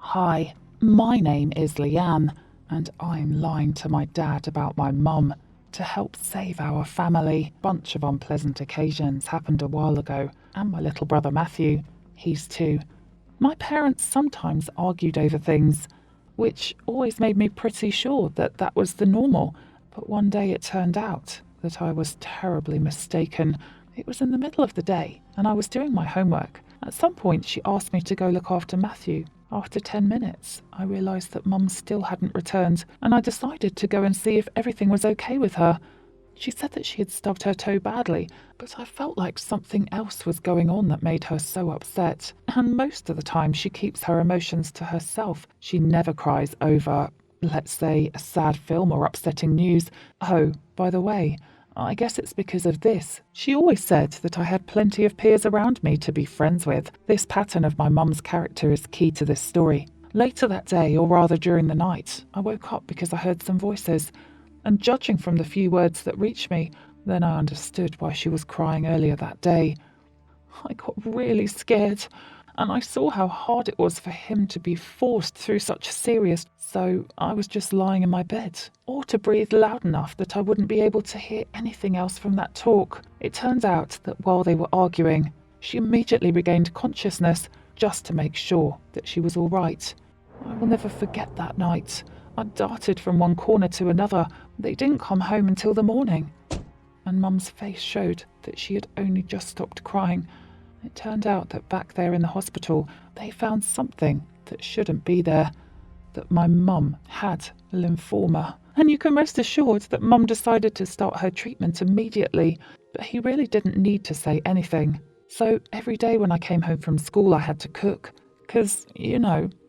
Hi, my name is Leanne, and I'm lying to my dad about my mum to help save our family. Bunch of unpleasant occasions happened a while ago, and my little brother Matthew, he's 2. My parents sometimes argued over things, which always made me pretty sure that that was the normal. But one day it turned out that I was terribly mistaken. It was in the middle of the day, and I was doing my homework. At some point, she asked me to go look after Matthew. After 10 minutes, I realised that Mum still hadn't returned, and I decided to go and see if everything was okay with her. She said that she had stubbed her toe badly, but I felt like something else was going on that made her so upset. And most of the time, she keeps her emotions to herself. She never cries over, let's say, a sad film or upsetting news. Oh, by the way, I guess it's because of this. She always said that I had plenty of peers around me to be friends with. This pattern of my mum's character is key to this story. Later that day, or rather during the night, I woke up because I heard some voices, and judging from the few words that reached me, then I understood why she was crying earlier that day. I got really scared, and I saw how hard it was for him to be forced through such serious. So I was just lying in my bed, or to breathe loud enough that I wouldn't be able to hear anything else from that talk. It turns out that while they were arguing, she immediately regained consciousness just to make sure that she was all right. I will never forget that night. I darted from one corner to another. They didn't come home until the morning, and Mum's face showed that she had only just stopped crying. It turned out that back there in the hospital, they found something that shouldn't be there, that my mum had lymphoma. And you can rest assured that Mum decided to start her treatment immediately, but he really didn't need to say anything. So every day when I came home from school, I had to cook, 'cause,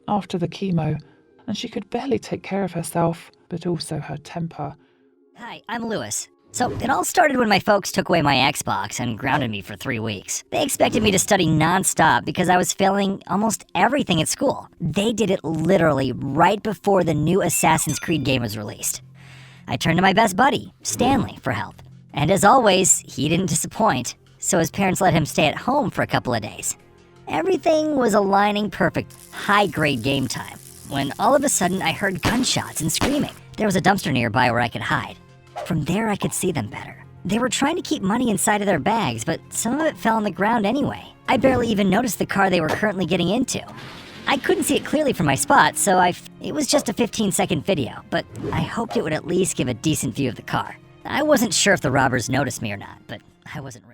after the chemo, and she could barely take care of herself, but also her temper. Hi, I'm Lewis. So, it all started when my folks took away my Xbox and grounded me for 3 weeks. They expected me to study non-stop because I was failing almost everything at school. They did it literally right before the new Assassin's Creed game was released. I turned to my best buddy, Stanley, for help. And as always, he didn't disappoint, so his parents let him stay at home for a couple of days. Everything was aligning perfect, high-grade game time, when all of a sudden I heard gunshots and screaming. There was a dumpster nearby where I could hide. From there, I could see them better. They were trying to keep money inside of their bags, but some of it fell on the ground anyway. I barely even noticed the car they were currently getting into. I couldn't see it clearly from my spot, so it was just a 15-second video, but I hoped it would at least give a decent view of the car. I wasn't sure if the robbers noticed me or not, but I wasn't